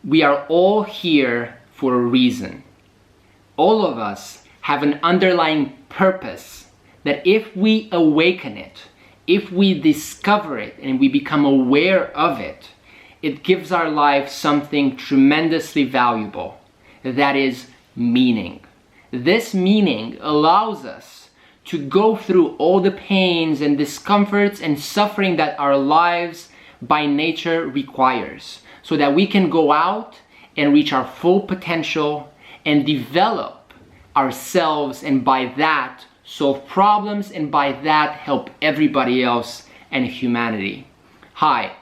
We are all here for a reason. All of us have an underlying purpose that if we awaken it, if we discover it and we become aware of it, it gives our life something tremendously valuable. That is meaning. This meaning allows us to go through all the pains and discomforts and suffering that our lives by nature requires, so that we can go out and reach our full potential and develop ourselves, and by that solve problems, and by that help everybody else and humanity. Hi,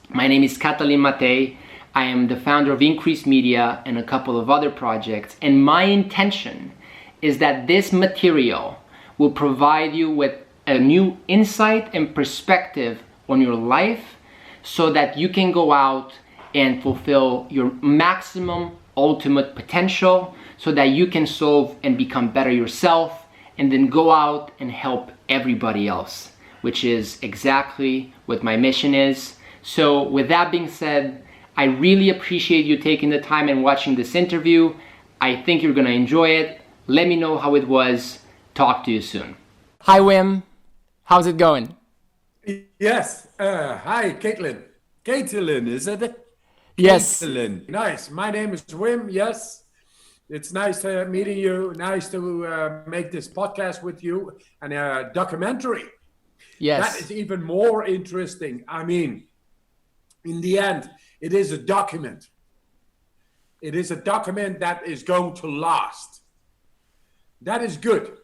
my name is Catalin Matei. I am the founder of Increase Media and a couple of other projects, and my intention is that this material will provide you with a new insight and perspective on your life, so that you can go out and fulfill your maximum ultimate potential, so that you can solve and become better yourself, and then go out and help everybody else, which is exactly what my mission is. So with that being said, I really appreciate you taking the time and watching this interview. I think you're gonna enjoy it. Let me know how it was. Talk to you soon. Hi Wim, how's it going? Yes. Hi, Caitlin. Caitlin, is it? Yes. Caitlin. Nice. My name is Wim. Yes. It's nice meeting you. Nice to make this podcast with you and a documentary. Yes. That is even more interesting. I mean, in the end, it is a document. It is a document that is going to last. That is good.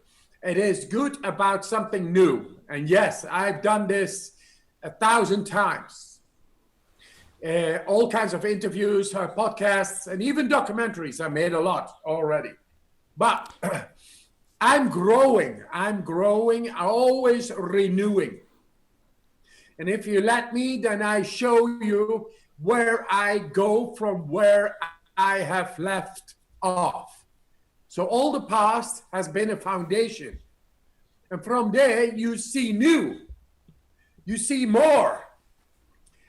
It is good about something new. And yes, I've done this 1,000 times. All kinds of interviews, podcasts, and even documentaries. I made a lot already. But I'm growing, always renewing. And if you let me, then I show you where I go from where I have left off. So all the past has been a foundation. And from there, you see new. You see more.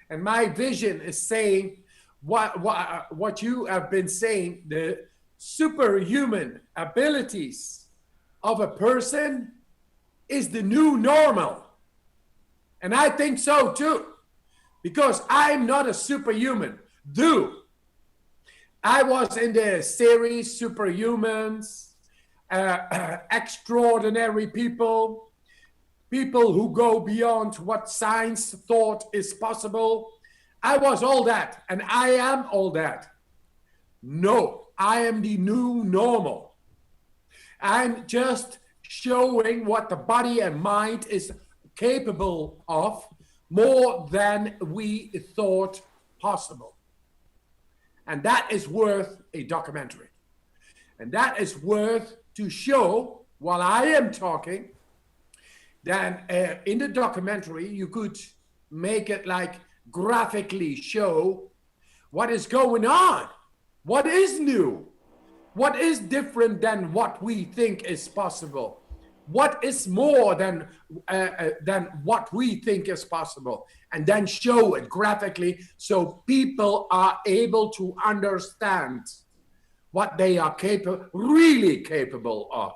And my vision is saying what you have been saying, the superhuman abilities of a person is the new normal. And I think so too, because I'm not a superhuman. I was in the series Superhumans, extraordinary people who go beyond what science thought is possible. I was all that, and I am all that. No, I am the new normal. I'm just showing what the body and mind is capable of more than we thought possible. And that is worth a documentary. And that is worth to show while I am talking. Then in the documentary, you could make it like graphically show what is going on, what is new, what is different than what we think is possible, what is more than what we think is possible, and then show it graphically so people are able to understand what they are really capable of.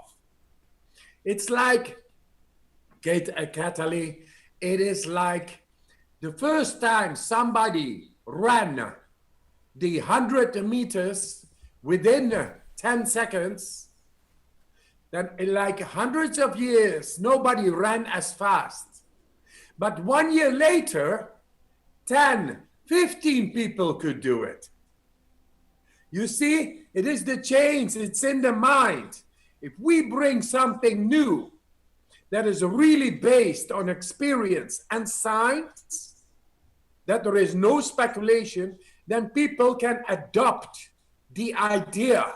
It's like, Catalin, it is like the first time somebody ran the 100 meters within 10 seconds, then in like hundreds of years, nobody ran as fast. But 1 year later, 10, 15 people could do it. You see, it is the change, it's in the mind. If we bring something new that is really based on experience and science, that there is no speculation, then people can adopt the idea.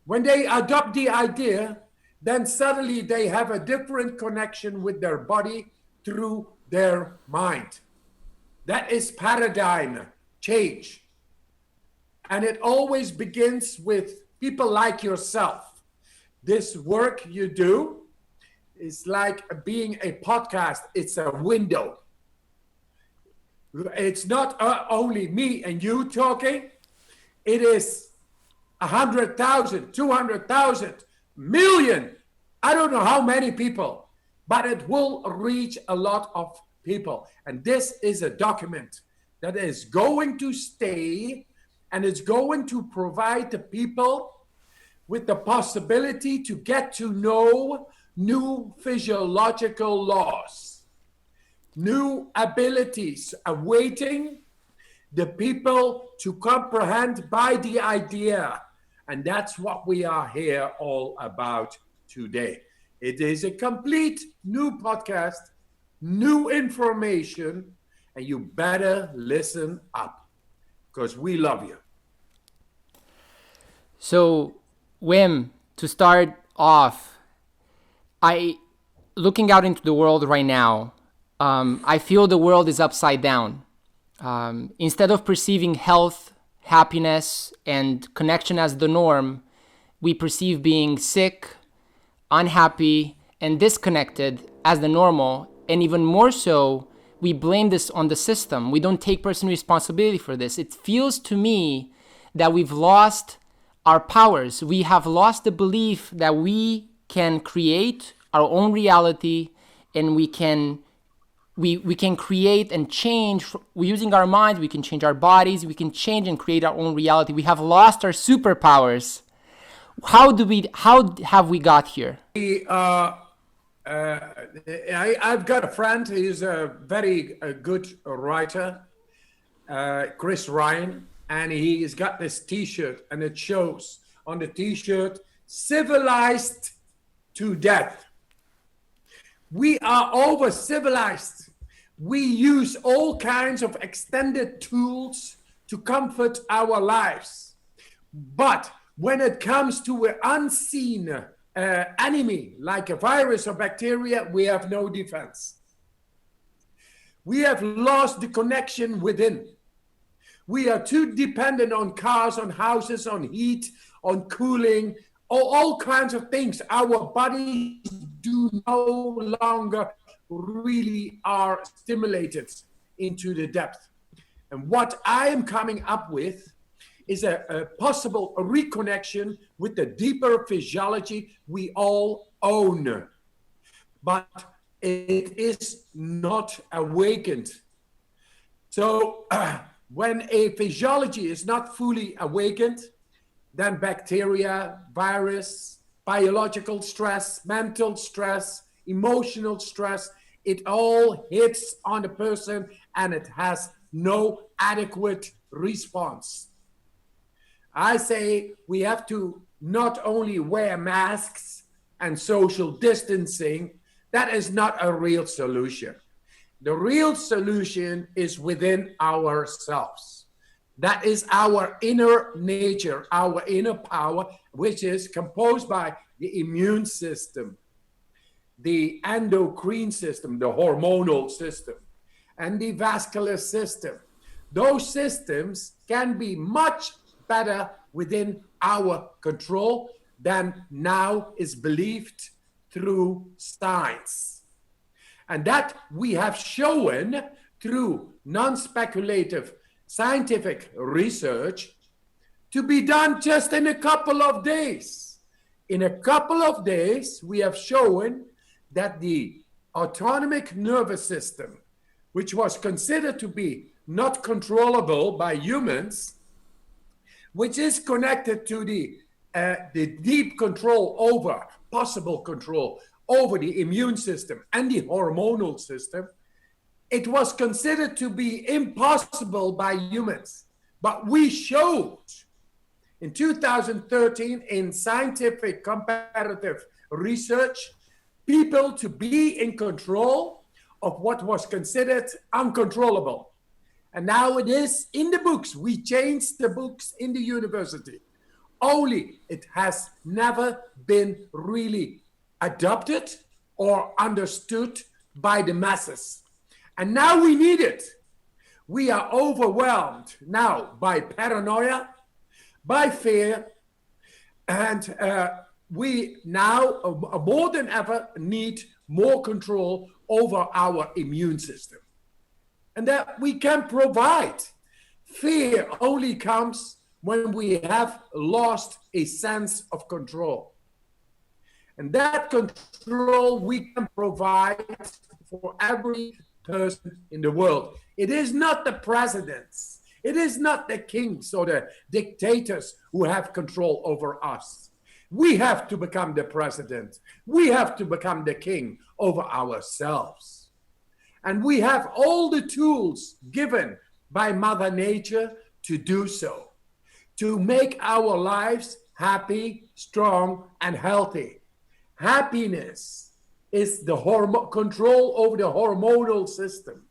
When they adopt the idea, then suddenly they have a different connection with their body through their mind. That is paradigm change. And it always begins with people like yourself. This work you do is like being a podcast. It's a window. It's not only me and you talking. it is 100,000, 200,000, million, I don't know how many people, but it will reach a lot of people. And this is a document that is going to stay, and it's going to provide the people with the possibility to get to know new physiological laws, new abilities awaiting the people to comprehend by the idea. And that's what we are here all about today. It is a complete new podcast, new information, and you better listen up because we love you. So, Wim, to start off, looking out into the world right now, I feel the world is upside down. Instead of perceiving health, happiness, and connection as the norm, we perceive being sick, unhappy, and disconnected as the normal. And even more so, we blame this on the system. We don't take personal responsibility for this. It feels to me that we've lost our powers. We have lost the belief that we can create our own reality, and we can create and change. Using our minds, we can change our bodies, we can change and create our own reality. We have lost our superpowers. How have we got here? I've got a friend, he's a very good writer, Chris Ryan, and he's got this t-shirt, and it shows on the t-shirt, civilized to death. We are over civilized. We use all kinds of extended tools to comfort our lives. But when it comes to an unseen enemy, like a virus or bacteria, we have no defense. We have lost the connection within. We are too dependent on cars, on houses, on heat, on cooling, all kinds of things. Our bodies do no longer really are stimulated into the depth. And what I am coming up with is a possible reconnection with the deeper physiology we all own. But it is not awakened. So when a physiology is not fully awakened, then bacteria, virus, biological stress, mental stress, emotional stress, it all hits on the person and it has no adequate response. I say we have to not only wear masks and social distancing, that is not a real solution. The real solution is within ourselves. That is our inner nature, our inner power, which is composed by the immune system, the endocrine system, the hormonal system, and the vascular system. Those systems can be much better within our control than now is believed through science. And that we have shown through non-speculative scientific research to be done just in a couple of days. In a couple of days, we have shown that the autonomic nervous system, which was considered to be not controllable by humans, which is connected to the deep control over, possible control over the immune system and the hormonal system, it was considered to be impossible by humans. But we showed in 2013 in scientific comparative research, people to be in control of what was considered uncontrollable. And now it is in the books. We changed the books in the university. Only it has never been really adopted or understood by the masses. And now we need it. We are overwhelmed now by paranoia, by fear, and we now more than ever need more control over our immune system. And that we can provide. Fear only comes when we have lost a sense of control. And that control we can provide for every person in the world. It is not the presidents, it is not the kings or the dictators who have control over us. We have to become the president. We have to become the king over ourselves. And we have all the tools given by Mother Nature to do so, to make our lives happy, strong, and healthy. Happiness is the control over the hormonal system.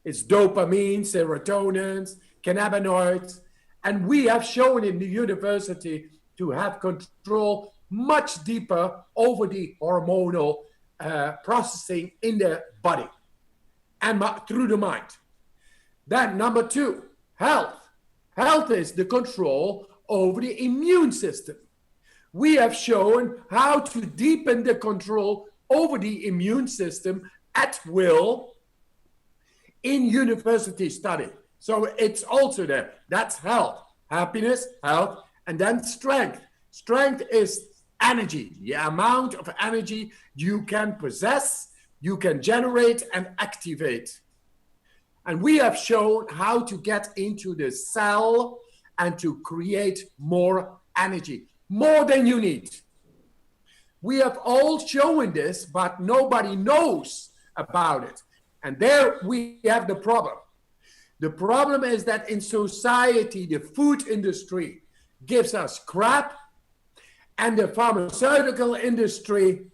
It's dopamine, serotonin, cannabinoids, and we have shown in the university to have control much deeper over the hormonal processing in the body and through the mind. Then number 2, health. Health is the control over the immune system. We have shown how to deepen the control over the immune system at will in university study. So it's also there. That's health, happiness, health, and then strength. Strength is energy, the amount of energy you can possess, you can generate and activate. And we have shown how to get into the cell and to create more energy, more than you need. We have all shown this, but nobody knows about it. And there we have the problem. The problem is that in society, the food industry gives us crap, and the pharmaceutical industry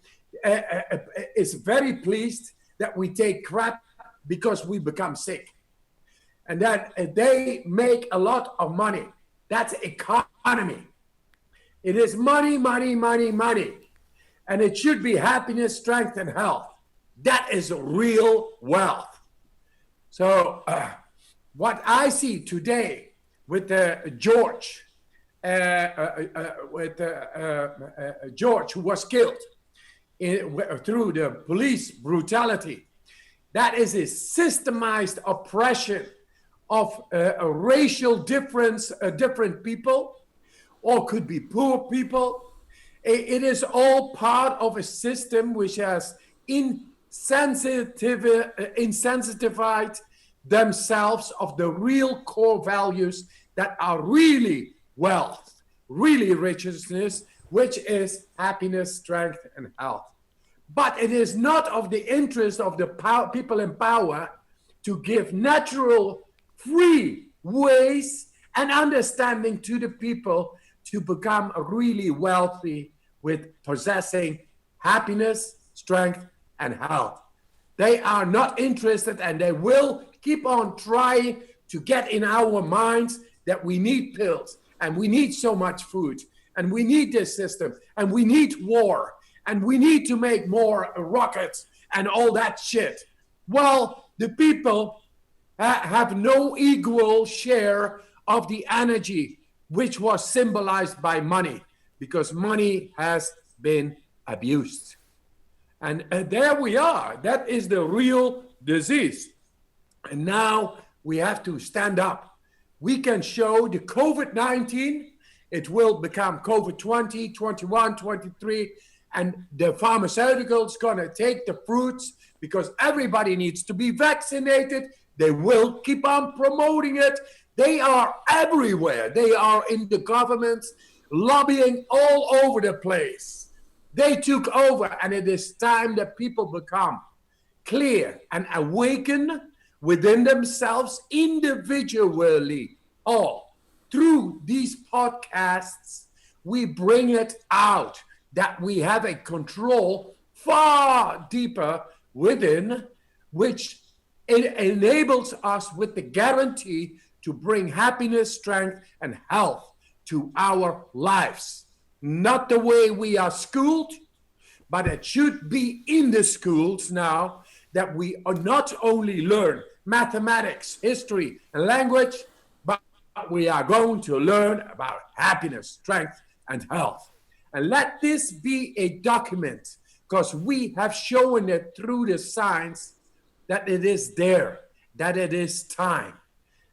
is very pleased that we take crap because we become sick. And that they make a lot of money. That's economy. It is money, money, money, money. And it should be happiness, strength, and health. That is real wealth. So what I see today with George, George, who was killed through the police brutality, that is a systemized oppression of a racial difference, different people, or could be poor people. It is all part of a system which has insensitified themselves of the real core values that are really wealth, really richness, which is happiness, strength, and health. But it is not of the interest of the people in power to give natural, free ways and understanding to the people to become really wealthy with possessing happiness, strength, and health. They are not interested, and they will keep on trying to get in our minds that we need pills, and we need so much food, and we need this system, and we need war, and we need to make more rockets and all that shit. Well, the people have no equal share of the energy which was symbolized by money, because money has been abused. And there we are. That is the real disease. And now we have to stand up. We can show the COVID-19, it will become COVID-20, 21, 23, and the pharmaceuticals gonna take the fruits because everybody needs to be vaccinated. They will keep on promoting it. They are everywhere. They are in the governments, lobbying all over the place. They took over, and it is time that people become clear and awaken within themselves individually. All through these podcasts, we bring it out that we have a control far deeper within, which it enables us with the guarantee to bring happiness, strength, and health to our lives. Not the way we are schooled, but it should be in the schools now that we not only learn mathematics, history, and language, but we are going to learn about happiness, strength, and health. And let this be a document, because we have shown it through the science that it is there, that it is time.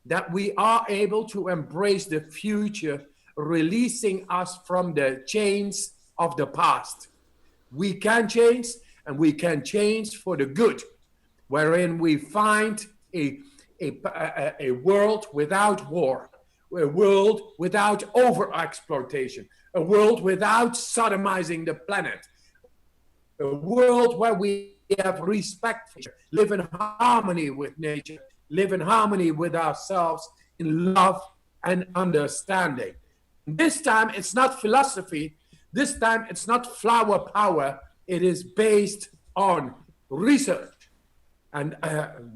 that we are able to embrace the future, releasing us from the chains of the past. We can change, and we can change for the good, wherein we find a world without war, a world without over-exploitation, a world without sodomizing the planet, a world where we have respect for nature, live in harmony with nature, live in harmony with ourselves in love and understanding. This time it's not philosophy, this time it's not flower power, it is based on research. And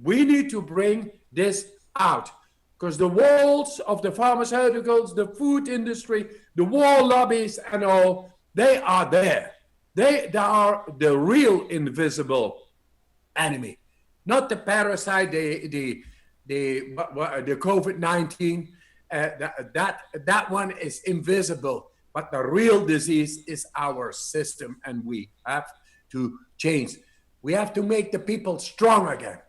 we need to bring this out, because the walls of the pharmaceuticals, the food industry, the war lobbies and all, they are there. They are the real invisible enemy, not the parasite, the COVID-19. That one is invisible, but the real disease is our system, and we have to change. We have to make the people strong again,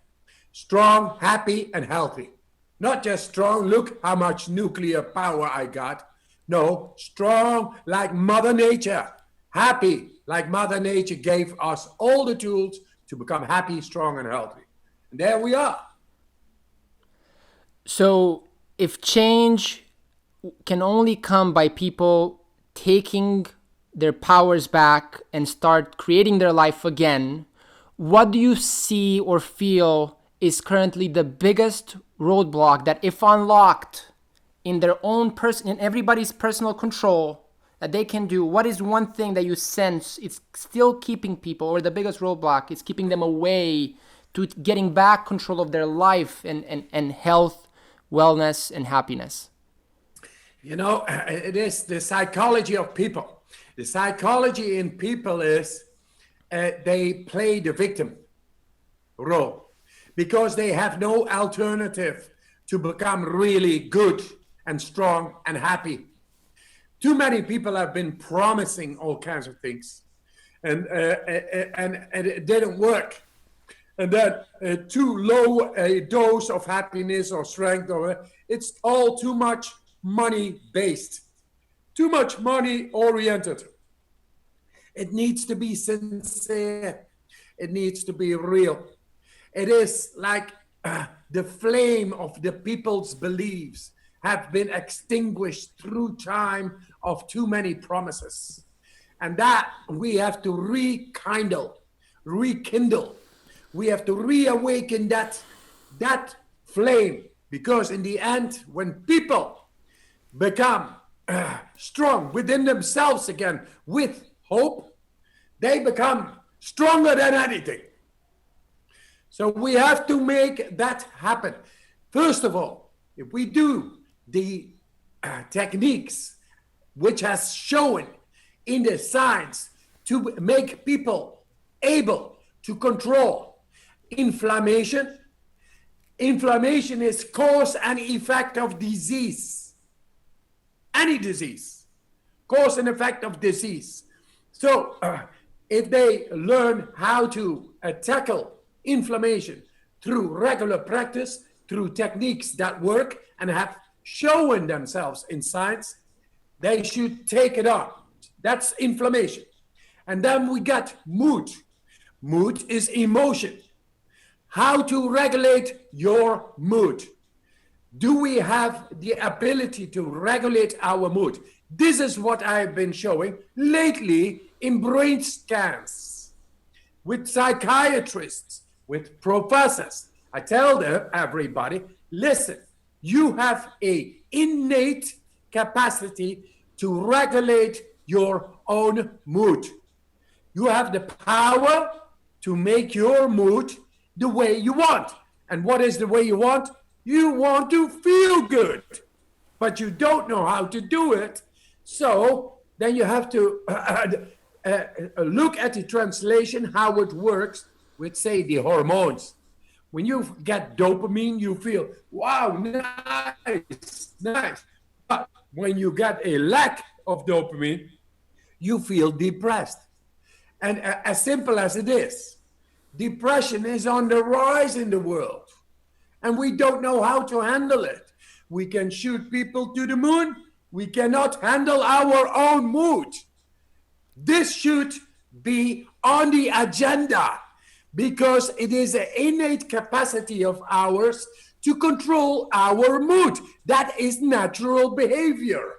strong, happy, and healthy. Not just strong, look how much nuclear power I got. No, strong like Mother Nature, happy like Mother Nature gave us all the tools to become happy, strong, and healthy. And there we are. So if change can only come by people taking their powers back and start creating their life again, what do you see or feel is currently the biggest roadblock that, if unlocked in their own in everybody's personal control, that they can do? What is one thing that you sense it's still keeping people, or the biggest roadblock is keeping them away to getting back control of their life and health, wellness, and happiness? You know, it is the psychology of people. The psychology in people is they play the victim role because they have no alternative to become really good and strong and happy. Too many people have been promising all kinds of things, and it didn't work. And then too low a dose of happiness or strength, or it's all too much money based, too much money oriented. It needs to be sincere. It needs to be real. It is like the flame of the people's beliefs have been extinguished through time of too many promises. And that we have to rekindle. We have to reawaken that flame, because in the end, when people become strong within themselves again with hope, they become stronger than anything. So we have to make that happen. First of all, if we do the techniques which has shown in the science to make people able to control inflammation. Inflammation is cause and effect of disease. Any disease, cause and effect of disease. So if they learn how to tackle inflammation through regular practice, through techniques that work and have shown themselves in science, they should take it on. That's inflammation. And then we got mood. Mood is emotion. How to regulate your mood. Do we have the ability to regulate our mood? This is what I've been showing lately in brain scans with psychiatrists, with professors. I tell everybody, listen, you have an innate capacity to regulate your own mood. You have the power to make your mood the way you want. And what is the way you want? You want to feel good, but you don't know how to do it. So then you have to look at the translation, how it works with, say, the hormones. When you get dopamine, you feel, wow, nice. But when you get a lack of dopamine, you feel depressed. And as simple as it is, depression is on the rise in the world. And we don't know how to handle it. We can shoot people to the moon. We cannot handle our own mood. This should be on the agenda because it is an innate capacity of ours to control our mood. That is natural behavior.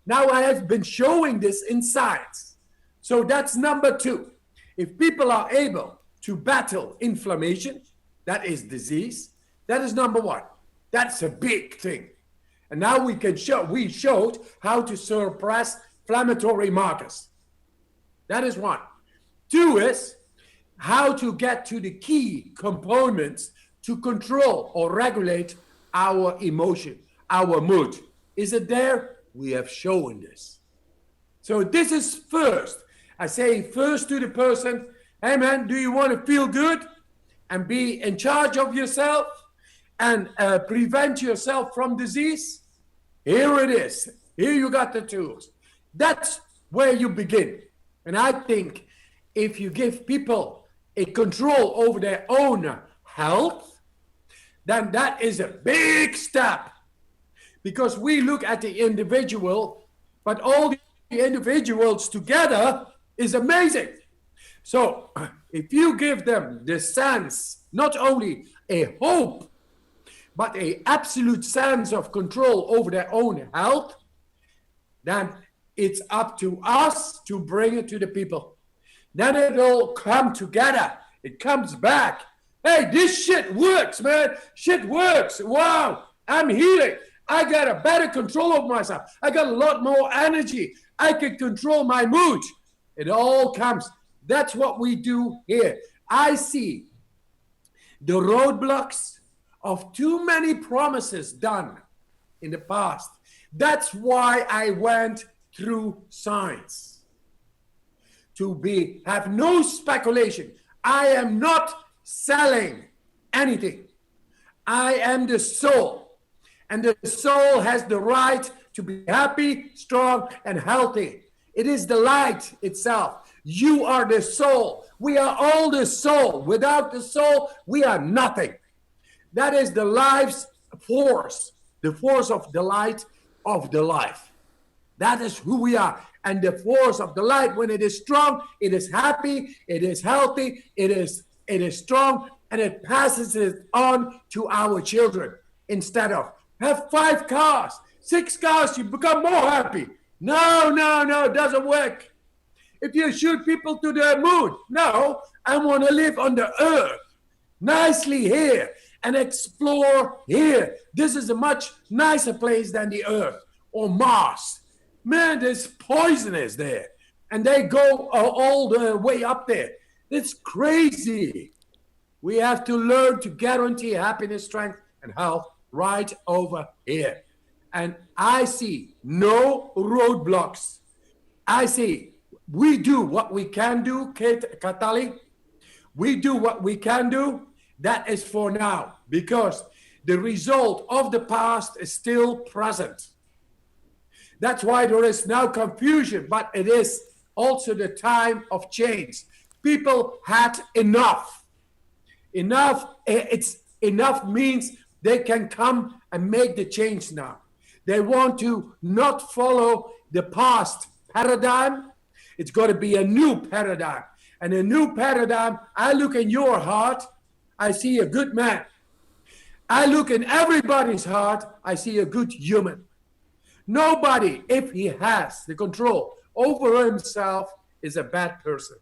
Now, I have been showing this in science. So that's number 2. If people are able to battle inflammation, that is disease, that is number 1. That's a big thing. And now we showed how to suppress inflammatory markers. That is 1. 2 is how to get to the key components to control or regulate our emotion, our mood. Is it there? We have shown this. So this is first. I say first to the person, hey man, do you want to feel good and be in charge of yourself and prevent yourself from disease? Here it is. Here you got the tools. That's where you begin. And I think if you give people a control over their own health, then that is a big step. Because we look at the individual, but all the individuals together is amazing. So if you give them the sense, not only a hope, but an absolute sense of control over their own health, then it's up to us to bring it to the people. Then it'll come together. It comes back. Hey, this shit works, man. Shit works. Wow, I'm healing. I got a better control of myself. I got a lot more energy. I can control my mood. It all comes. That's what we do here. I see the roadblocks of too many promises done in the past. That's why I went through science. To have no speculation. I am not selling anything. I am the soul. And the soul has the right to be happy, strong, and healthy. It is the light itself. You are the soul. We are all the soul. Without the soul, we are nothing. That is the life's force, the force of the light of the life. That is who we are. And the force of the light, when it is strong, it is happy, it is healthy, it is strong, and it passes it on to our children. Instead of have 5 cars, 6 cars, you become more happy. No, it doesn't work. If you shoot people to the moon, no, I want to live on the earth, nicely here, and explore here. This is a much nicer place than the earth or Mars. Man, there's poisonous there. And they go all the way up there. It's crazy. We have to learn to guarantee happiness, strength, and health right over here. And I see no roadblocks. I see we do what we can do, Catalin. We do what we can do. That is for now, because the result of the past is still present. That's why there is now confusion, but it is also the time of change. People had enough. Enough means they can come and make the change now. They want to not follow the past paradigm. It's got to be a new paradigm. And a new paradigm, I look in your heart, I see a good man. I look in everybody's heart, I see a good human. Nobody, if he has the control over himself, is a bad person.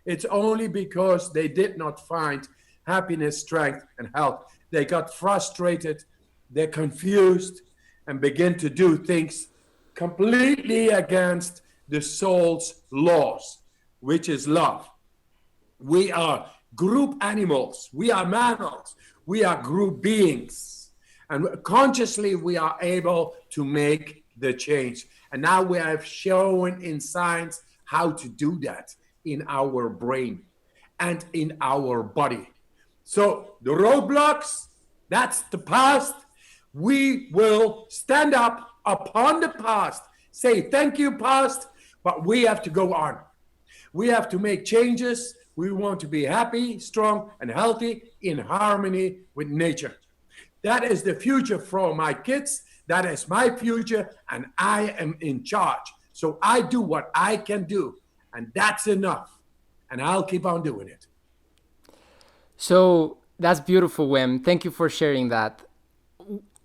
It's only because they did not find happiness, strength, and health. They got frustrated, they're confused, and begin to do things completely against the soul's laws, which is love. We are group animals. We are mammals. We are group beings. And consciously, we are able to make the change. And now we have shown in science how to do that in our brain and in our body. So the roadblocks, that's the past. We will stand up upon the past, say thank you, past, but we have to go on. We have to make changes. We want to be happy, strong, and healthy in harmony with nature. That is the future for my kids. That is my future, and I am in charge. So I do what I can do, and that's enough. And I'll keep on doing it. So that's beautiful, Wim. Thank you for sharing that.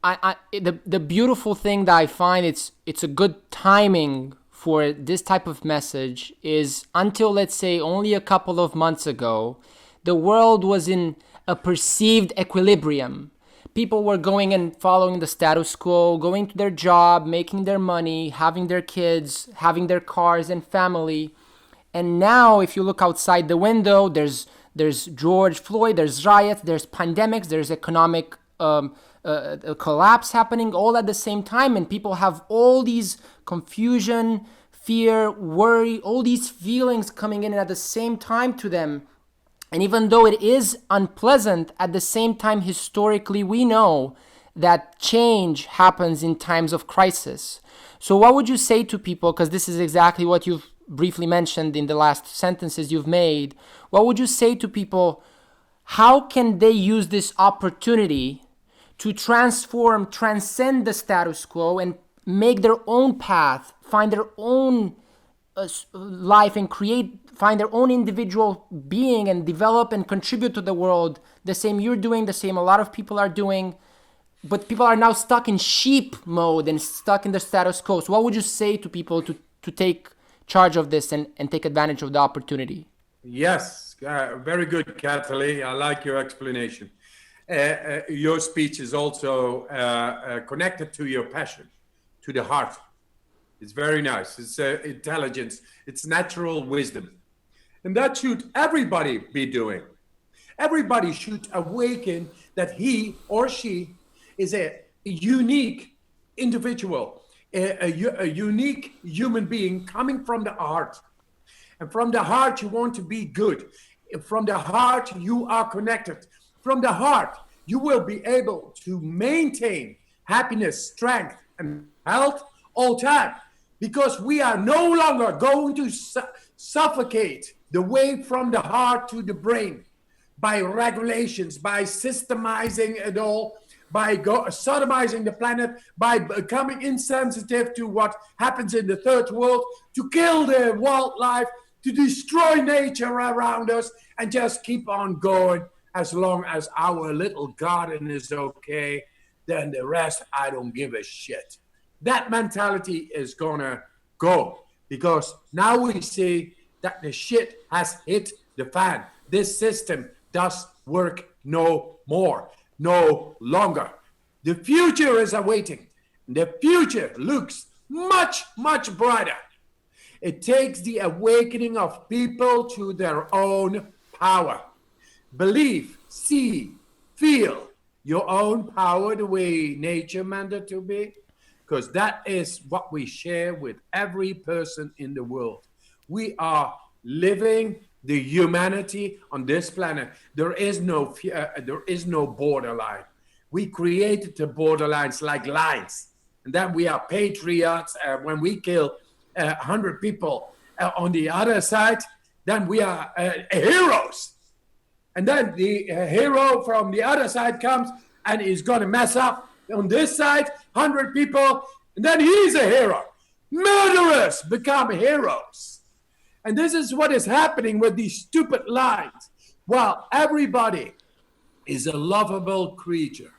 The beautiful thing that I find it's a good timing for this type of message is until, let's say, only a couple of months ago, the world was in a perceived equilibrium. People were going and following the status quo, going to their job, making their money, having their kids, having their cars and family. And now, if you look outside the window, there's George Floyd, there's riots, there's pandemics, there's economic a collapse happening all at the same time, and people have all these confusion, fear, worry, all these feelings coming in at the same time to them. And even though it is unpleasant, at the same time, historically, we know that change happens in times of crisis. So what would you say to people, because this is exactly what you've briefly mentioned in the last sentences you've made, what would you say to people? How can they use this opportunity to transcend the status quo and make their own path, find their own life and find their own individual being and develop and contribute to the world the same you're doing, the same a lot of people are doing, but people are now stuck in sheep mode and stuck in the status quo. So what would you say to people to take charge of this and take advantage of the opportunity? Yes, very good, Catalin. I like your explanation. Your speech is also connected to your passion, to the heart. It's very nice. It's intelligence. It's natural wisdom. And that should everybody be doing. Everybody should awaken that he or she is a unique individual, a unique human being coming from the heart. And from the heart, you want to be good. From the heart, you are connected. From the heart, you will be able to maintain happiness, strength, and health all time. Because we are no longer going to suffocate the way from the heart to the brain by regulations, by systemizing it all, by sodomizing the planet, by becoming insensitive to what happens in the third world, to kill the wildlife, to destroy nature around us, and just keep on going. As long as our little garden is okay, then the rest, I don't give a shit. That mentality is gonna go, because now we see that the shit has hit the fan. This system does work no more, no longer. The future is awaiting. The future looks much, much brighter. It takes the awakening of people to their own power. Believe, see, feel your own power the way nature meant it to be, because that is what we share with every person in the world. We are living the humanity on this planet. There is no fear, there is no borderline. We created the borderlines like lines, and then we are patriots. When we kill 100 people on the other side, then we are heroes. And then the hero from the other side comes and is going to mess up on this side, 100 people, and then he's a hero. Murderers become heroes. And this is what is happening with these stupid lines. While everybody is a lovable creature,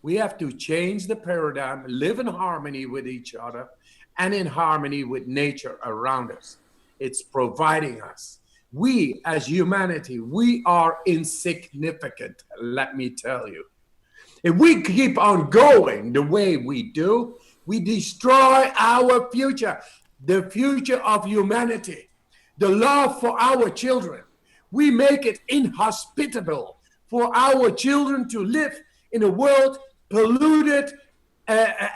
we have to change the paradigm, live in harmony with each other and in harmony with nature around us. It's providing us. We, as humanity, we are insignificant, let me tell you. If we keep on going the way we do, we destroy our future, the future of humanity, the love for our children. We make it inhospitable for our children to live in a world polluted,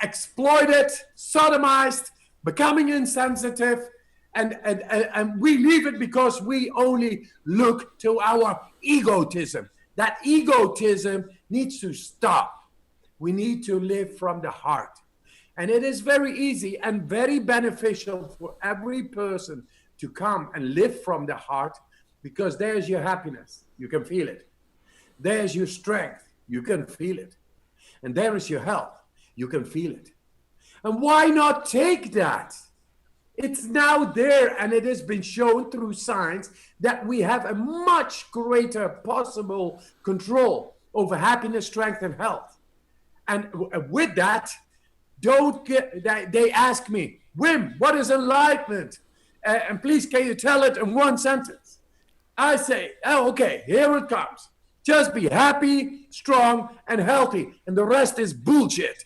exploited, sodomized, becoming insensitive, and we leave it because we only look to our egotism. That egotism needs to stop. We need to live from the heart. And it is very easy and very beneficial for every person to come and live from the heart, because there's your happiness. You can feel it. There's your strength. You can feel it. and there is your health. You can feel it. And why not take that? It's now there, and it has been shown through science that we have a much greater possible control over happiness, strength, and health. And with that, they ask me, Wim, what is enlightenment? And please, can you tell it in one sentence? I say, oh, okay, here it comes. Just be happy, strong, and healthy, and the rest is bullshit.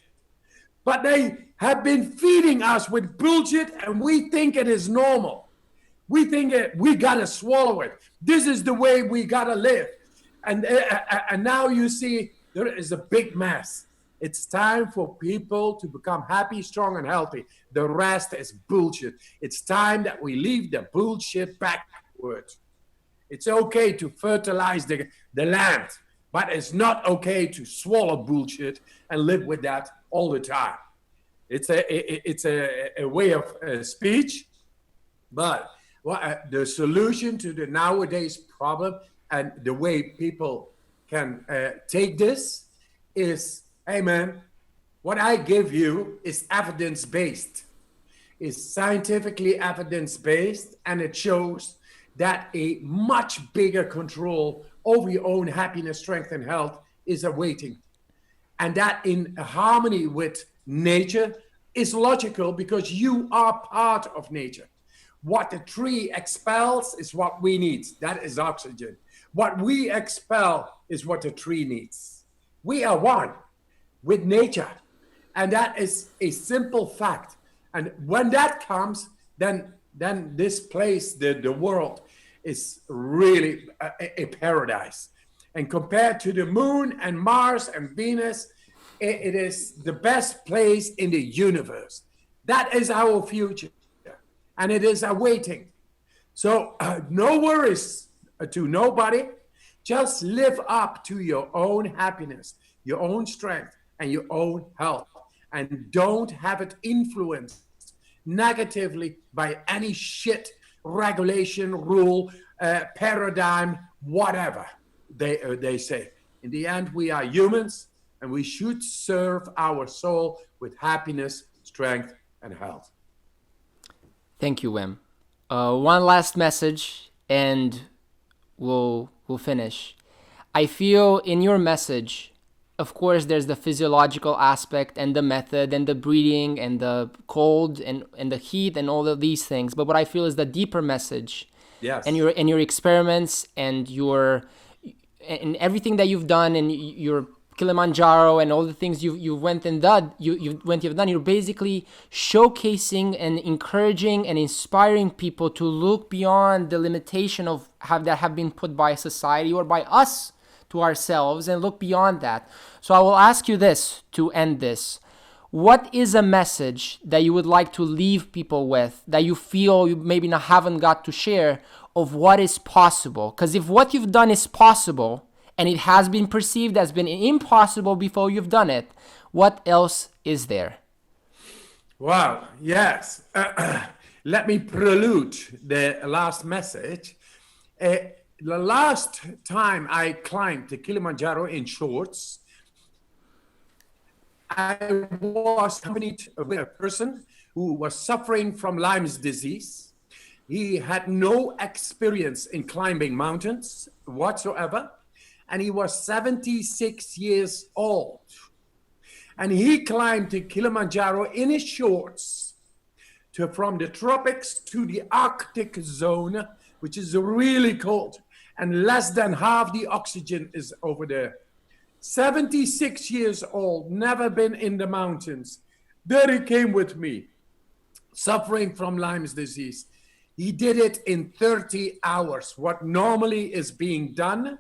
But they have been feeding us with bullshit, and we think it is normal. We think we gotta swallow it. This is the way we gotta live. And now you see there is a big mess. It's time for people to become happy, strong, and healthy. The rest is bullshit. It's time that we leave the bullshit backwards. It's okay to fertilize the land, but it's not okay to swallow bullshit and live with that all the time. It's a way of speech, but the solution to the nowadays problem and the way people can take this is, hey man, what I give you is evidence-based. It's scientifically evidence-based, and it shows that a much bigger control over your own happiness, strength, and health is awaiting. And that in harmony with nature is logical because you are part of nature. What the tree expels is what we need. That is oxygen. What we expel is what the tree needs. We are one with nature. And that is a simple fact. And when that comes, then this place, the world, is really a paradise. And compared to the moon and Mars and Venus, it is the best place in the universe. That is our future. And it is awaiting. So no worries to nobody. Just live up to your own happiness, your own strength, and your own health. And don't have it influenced negatively by any shit regulation, rule, paradigm, whatever they say. In the end, we are humans, and we should serve our soul with happiness, strength, and health. Thank you, Wim. One last message, and we'll finish. I feel in your message, of course, there's the physiological aspect and the method and the breathing and the cold and the heat and all of these things. But what I feel is the deeper message. Yes. And your experiments and everything that you've done and your Kilimanjaro and all the things you went and done, you've done. You're basically showcasing and encouraging and inspiring people to look beyond the limitation that have been put by society or by us to ourselves and look beyond that. So I will ask you this to end this. What is a message that you would like to leave people with that you feel you maybe haven't got to share of what is possible? Because if what you've done is possible and it has been perceived as being impossible before you've done it, what else is there? Wow, yes. Let me prelude the last message. The last time I climbed the Kilimanjaro in shorts, I was accompanied with a person who was suffering from Lyme's disease. He had no experience in climbing mountains whatsoever, and he was 76 years old. And he climbed the Kilimanjaro in his shorts from the tropics to the Arctic zone, which is really cold, and less than half the oxygen is over there. 76 years old, never been in the mountains. There he came with me, suffering from Lyme's disease. He did it in 30 hours, what normally is being done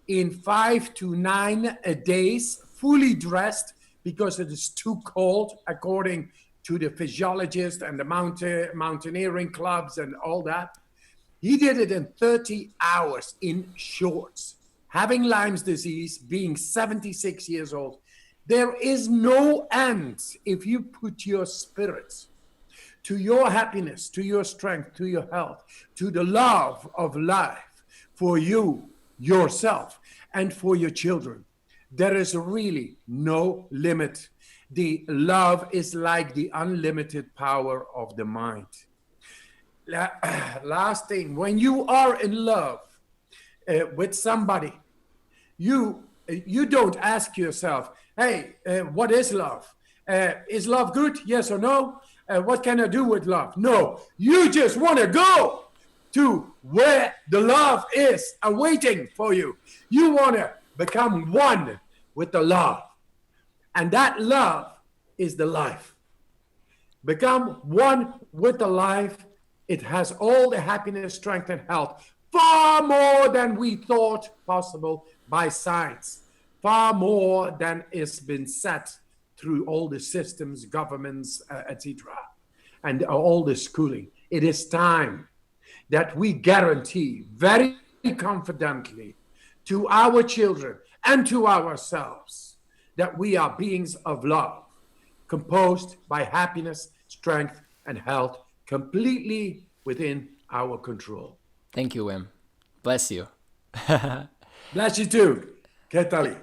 in 5 to 9 days, fully dressed because it is too cold, according to the physiologist and the mountaineering clubs and all that. He did it in 30 hours in shorts. Having Lyme's disease, being 76 years old, there is no end if you put your spirits to your happiness, to your strength, to your health, to the love of life for you, yourself, and for your children. there is really no limit. The love is like the unlimited power of the mind. Last thing, when you are in love with somebody, you don't ask yourself, hey, what is love? Is love good? Yes or no? What can I do with love? No, you just want to go to where the love is awaiting for you. You want to become one with the love. And that love is the life. Become one with the life. It has all the happiness, strength, and health, far more than we thought possible by science, far more than it's been set through all the systems, governments, etc., and all the schooling. It is time that we guarantee very confidently to our children and to ourselves that we are beings of love, composed by happiness, strength, and health, completely within our control. Thank you, Wim. Bless you. Bless you too, Catalin.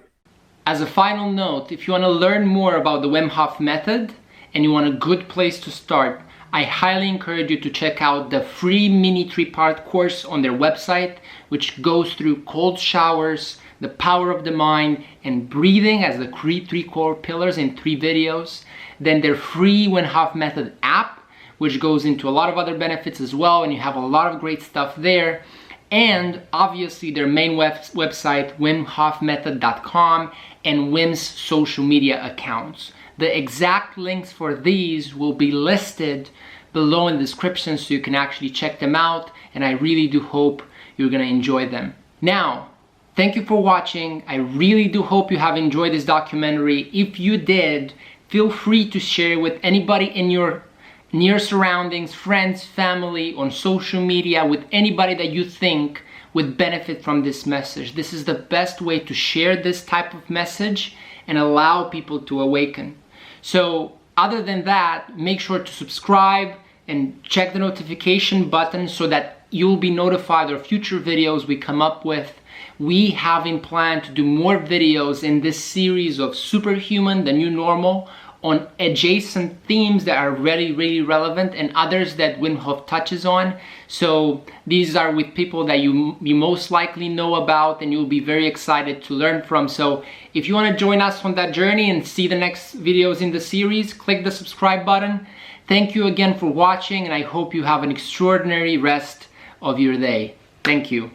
As a final note, if you want to learn more about the Wim Hof Method and you want a good place to start, I highly encourage you to check out the free mini 3-part course on their website, which goes through cold showers, the power of the mind, and breathing as the 3 core pillars in 3 videos. Then their free Wim Hof Method app, which goes into a lot of other benefits as well, and you have a lot of great stuff there. And obviously their main website, wimhofmethod.com, and Wim's social media accounts. The exact links for these will be listed below in the description so you can actually check them out, and I really do hope you're gonna enjoy them. Now, thank you for watching. I really do hope you have enjoyed this documentary. If you did, feel free to share it with anybody in your near surroundings, friends, family, on social media, with anybody that you think would benefit from this message. This is the best way to share this type of message and allow people to awaken. So other than that, make sure to subscribe and check the notification button so that you'll be notified of future videos we come up with. We have in plan to do more videos in this series of Superhuman, the new normal, on adjacent themes that are really, really relevant, and others that Wim Hof touches on. So these are with people that you most likely know about and you'll be very excited to learn from. So if you want to join us on that journey and see the next videos in the series, click the subscribe button. Thank you again for watching, and I hope you have an extraordinary rest of your day. Thank you.